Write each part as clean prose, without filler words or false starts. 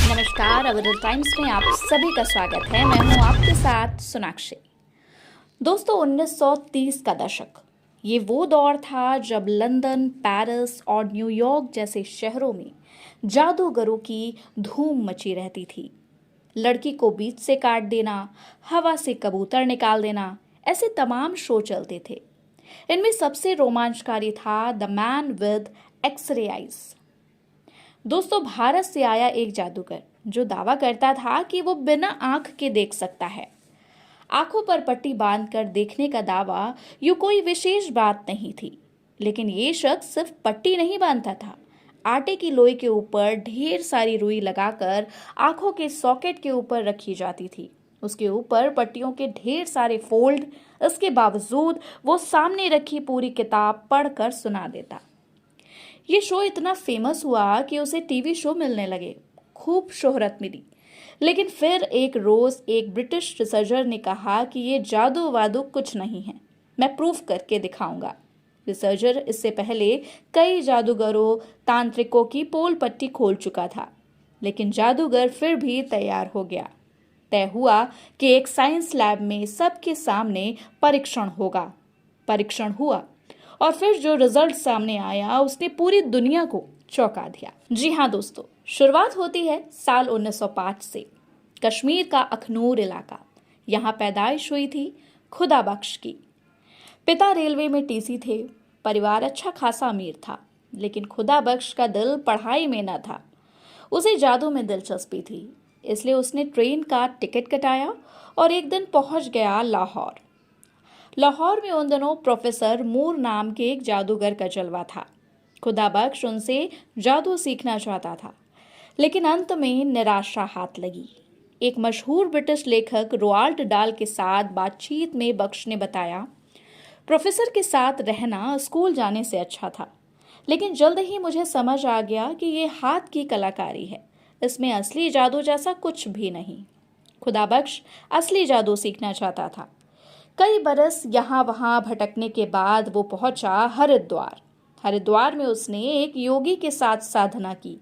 नमस्कार। अवधर टाइम्स में आप सभी का स्वागत है। मैं हूं आपके साथ सोनाक्षी। दोस्तों, 1930 का दशक ये वो दौर था जब लंदन, पेरिस और न्यूयॉर्क जैसे शहरों में जादूगरों की धूम मची रहती थी। लड़की को बीच से काट देना, हवा से कबूतर निकाल देना, ऐसे तमाम शो चलते थे। इनमें सबसे रोमांचकारी था the man with X ray eyes. दोस्तों, भारत से आया एक जादूगर जो दावा करता था कि वो बिना आंख के देख सकता है। आंखों पर पट्टी बांधकर देखने का दावा यूं कोई विशेष बात नहीं थी, लेकिन ये शख्स सिर्फ पट्टी नहीं बांधता था। आटे की लोई के ऊपर ढेर सारी रुई लगाकर आंखों के सॉकेट के ऊपर रखी जाती थी। उसके ऊपर पट्टियों के ढेर सारे फोल्ड। इसके बावजूद वो सामने रखी पूरी किताब पढ़कर सुना देता। ये शो इतना फेमस हुआ कि उसे टीवी शो मिलने लगे, खूब शोहरत मिली। लेकिन फिर एक रोज एक ब्रिटिश रिसर्चर ने कहा कि ये जादू वादू कुछ नहीं है, मैं प्रूफ करके दिखाऊंगा। रिसर्चर इससे पहले कई जादूगरों, तांत्रिकों की पोल पट्टी खोल चुका था, लेकिन जादूगर फिर भी तैयार हो गया। तय हुआ कि एक साइंस लैब में सबके सामने परीक्षण होगा। परीक्षण हुआ और फिर जो रिजल्ट सामने आया उसने पूरी दुनिया को चौंका दिया। जी हाँ दोस्तों, शुरुआत होती है साल 1905 से। कश्मीर का अखनूर इलाका, यहाँ पैदाइश हुई थी खुदा बख्श की। पिता रेलवे में टीसी थे। परिवार अच्छा खासा अमीर था, लेकिन खुदा बख्श का दिल पढ़ाई में न था। उसे जादू में दिलचस्पी थी, इसलिए उसने ट्रेन का टिकट कटाया और एक दिन पहुंच गया लाहौर। लाहौर में उन दिनों प्रोफेसर मूर नाम के एक जादूगर का जलवा था। खुदा बख्श उनसे जादू सीखना चाहता था, लेकिन अंत में निराशा हाथ लगी। एक मशहूर ब्रिटिश लेखक रोआल्ड डाल के साथ बातचीत में बख्श ने बताया, प्रोफेसर के साथ रहना स्कूल जाने से अच्छा था, लेकिन जल्द ही मुझे समझ आ गया कि ये हाथ की कलाकारी है, इसमें असली जादू जैसा कुछ भी नहीं। खुदा बख्श असली जादू सीखना चाहता था। कई बरस यहाँ वहाँ भटकने के बाद वो पहुंचा हरिद्वार। हरिद्वार में उसने एक योगी के साथ साधना की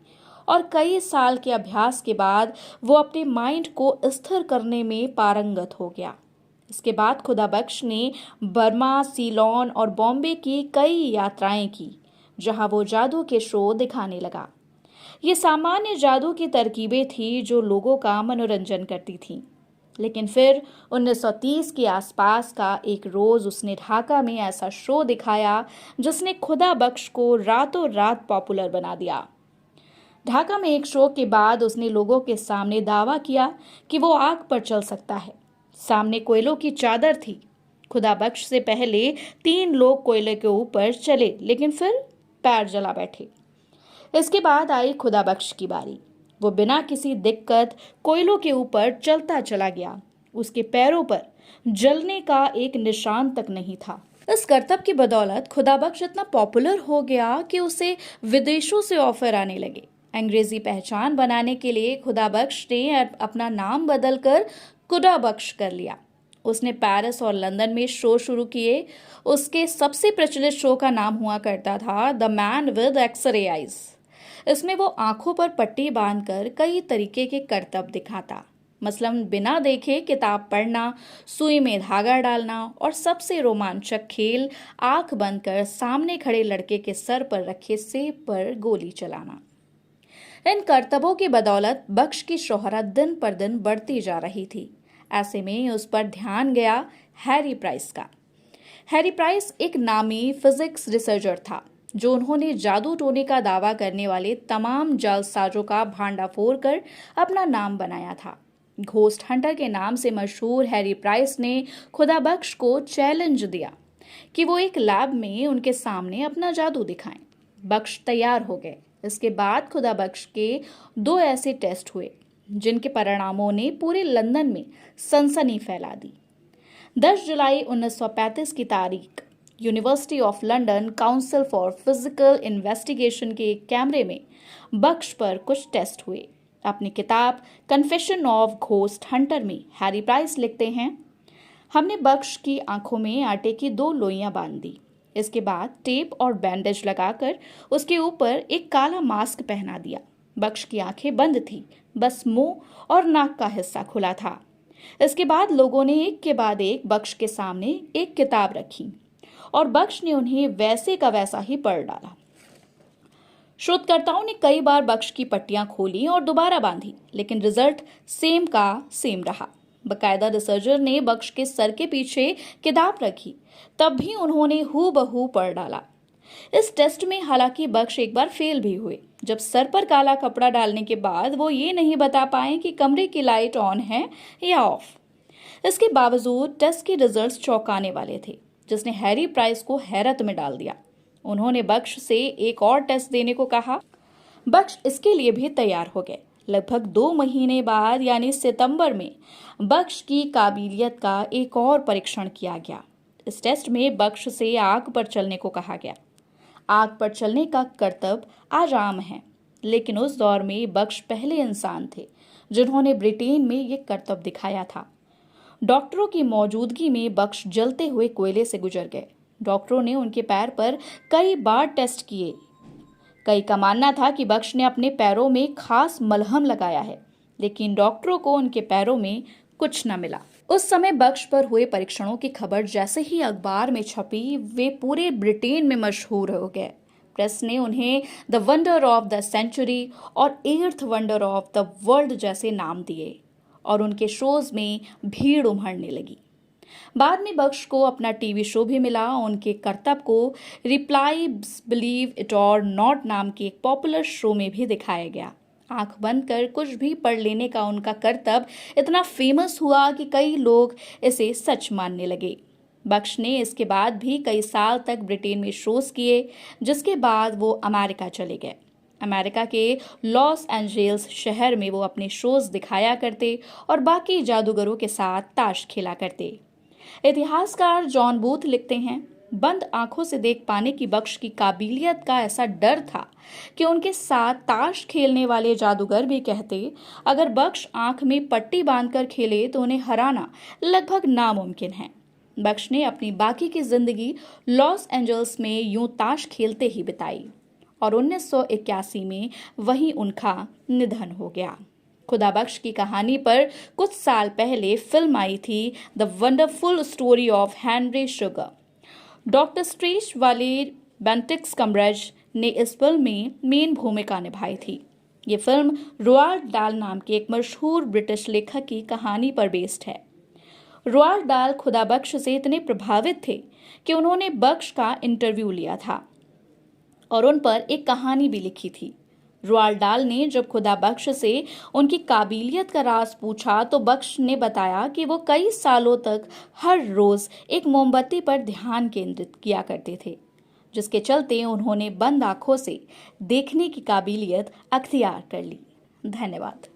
और कई साल के अभ्यास के बाद वो अपने माइंड को स्थिर करने में पारंगत हो गया। इसके बाद खुदा बख्श ने बर्मा, सीलोन और बॉम्बे की कई यात्राएं की, जहां वो जादू के शो दिखाने लगा। ये सामान्य जादू की तरकीबें थी जो लोगों का मनोरंजन करती थीं। लेकिन फिर 1930 के आसपास का एक रोज उसने ढाका में ऐसा शो दिखाया जिसने खुदा बख्श को रातों रात पॉपुलर बना दिया। ढाका में एक शो के बाद उसने लोगों के सामने दावा किया कि वो आग पर चल सकता है। सामने कोयलों की चादर थी। खुदा बख्श से पहले 3 लोग कोयले के ऊपर चले, लेकिन फिर पैर जला बैठे। इसके बाद आई खुदा बख्श की बारी। वो बिना किसी दिक्कत कोयलों के ऊपर चलता चला गया। उसके पैरों पर जलने का एक निशान तक नहीं था। इस करतब की बदौलत खुदा बख्श इतना पॉपुलर हो गया कि उसे विदेशों से ऑफर आने लगे। अंग्रेजी पहचान बनाने के लिए खुदा बख्श ने अपना नाम बदलकर खुदा बख्श कर लिया। उसने पेरिस और लंदन में शो शुरू किए। उसके सबसे प्रचलित शो का नाम हुआ करता था the man with X ray eyes. इसमें वो आंखों पर पट्टी बांधकर कई तरीके के करतब दिखाता, मसलन बिना देखे किताब पढ़ना, सुई में धागा डालना और सबसे रोमांचक खेल आंख बंद कर सामने खड़े लड़के के सर पर रखे सेब पर गोली चलाना। इन करतबों की बदौलत बख्श की शोहरत दिन पर दिन बढ़ती जा रही थी। ऐसे में उस पर ध्यान गया हैरी प्राइस का। हैरी प्राइस एक नामी फिजिक्स रिसर्चर था, जो उन्होंने जादू टोने का दावा करने वाले तमाम जालसाजों का भांडाफोड़ कर अपना नाम बनाया था। घोस्ट हंटर के नाम से मशहूर हैरी प्राइस ने खुदा बख्श को चैलेंज दिया कि वो एक लैब में उनके सामने अपना जादू दिखाएं। बख्श तैयार हो गए। इसके बाद खुदा बख्श के 2 ऐसे टेस्ट हुए जिनके परिणामों ने पूरे लंदन में सनसनी फैला दी। 10 जुलाई 1935 की तारीख university of London council for physical investigation के एक कैमरे में बख्श पर कुछ टेस्ट हुए। अपनी किताब कन्फेशन ऑफ घोस्ट हंटर में हैरी प्राइस लिखते हैं, हमने बख्श की आंखों में आटे की 2 लोइयां बांध दी। इसके बाद टेप और बैंडेज लगाकर उसके ऊपर एक काला मास्क पहना दिया। बख्श की आंखें बंद थी, बस मुंह और नाक का हिस्सा खुला था। इसके बाद लोगों ने एक के बाद एक बख्श के सामने एक किताब रखी और बख्श ने उन्हें वैसे का वैसा ही पढ़ डाला। शोधकर्ताओं ने कई बार बख्श की पट्टियां खोली और दोबारा बांधी, लेकिन रिजल्ट सेम का सेम रहा। बकायदा रिसर्चर ने बख्श के सर के पीछे किताब रखी, तब भी उन्होंने हूबहू पढ़ डाला। इस टेस्ट में हालांकि बख्श एक बार फेल भी हुए, जब सर पर काला कपड़ा डालने के बाद वो ये नहीं बता पाए कि कमरे की लाइट ऑन है या ऑफ। इसके बावजूद टेस्ट के रिजल्ट्स चौंकाने वाले थे, जिसने हैरी प्राइस को हैरत में डाल दिया। उन्होंने बख्श से एक और टेस्ट देने को कहा। बख्श इसके लिए भी तैयार हो गए। लगभग 2 महीने बाद यानी सितंबर में बख्श की काबिलियत का एक और परीक्षण किया गया। इस टेस्ट में बख्श से आग पर चलने को कहा गया। आग पर चलने का करतब आज आम है, लेकिन उस दौर में बख्श पहले इंसान थे जिन्होंने ब्रिटेन में ये करतब दिखाया था। डॉक्टरों की मौजूदगी में बख्श जलते हुए कोयले से गुजर गए। डॉक्टरों ने उनके पैर पर कई बार टेस्ट किए। कई का मानना था कि बख्श ने अपने पैरों में खास मलहम लगाया है, लेकिन डॉक्टरों को उनके पैरों में कुछ न मिला। उस समय बख्श पर हुए परीक्षणों की खबर जैसे ही अखबार में छपी, वे पूरे ब्रिटेन में मशहूर हो गए। प्रेस ने उन्हें the wonder of the century और 8th wonder of the world जैसे नाम दिए और उनके शोज में भीड़ उमड़ने लगी। बाद में बख्श को अपना टीवी शो भी मिला। उनके करतब को रिप्लाई बिलीव इट और नॉट नाम के एक पॉपुलर शो में भी दिखाया गया। आंख बंद कर कुछ भी पढ़ लेने का उनका करतब इतना फेमस हुआ कि कई लोग इसे सच मानने लगे। बख्श ने इसके बाद भी कई साल तक ब्रिटेन में शोज किए, जिसके बाद वो अमेरिका चले गए। अमेरिका के लॉस एंजल्स शहर में वो अपने शोज दिखाया करते और बाकी जादूगरों के साथ ताश खेला करते। इतिहासकार जॉन बूथ लिखते हैं, बंद आंखों से देख पाने की बख्श की काबिलियत का ऐसा डर था कि उनके साथ ताश खेलने वाले जादूगर भी कहते, अगर बख्श आंख में पट्टी बांधकर खेले तो उन्हें हराना लगभग नामुमकिन है। बख्श ने अपनी बाकी की जिंदगी लॉस एंजल्स में यूं ताश खेलते ही बिताई और 1981 में वहीं उनका निधन हो गया। खुदा बख्श की कहानी पर कुछ साल पहले फिल्म आई थी, the wonderful story of Henry sugar. Doctor strange वाले बेनेडिक्ट कम्बरबैच ने इस फिल्म में मेन भूमिका निभाई थी। ये फिल्म रोआल्ड डाल नाम के एक मशहूर ब्रिटिश लेखक की कहानी पर बेस्ड है। रोआल्ड डाल खुदा बख्श से इतने प्रभावित थे कि उन्होंने बख्श का इंटरव्यू लिया था और उन पर एक कहानी भी लिखी थी। रोआल्ड डाल ने जब खुदा बख्श से उनकी काबिलियत का राज पूछा तो बख्श ने बताया कि वो कई सालों तक हर रोज एक मोमबत्ती पर ध्यान केंद्रित किया करते थे, जिसके चलते उन्होंने बंद आंखों से देखने की काबिलियत अख्तियार कर ली। धन्यवाद।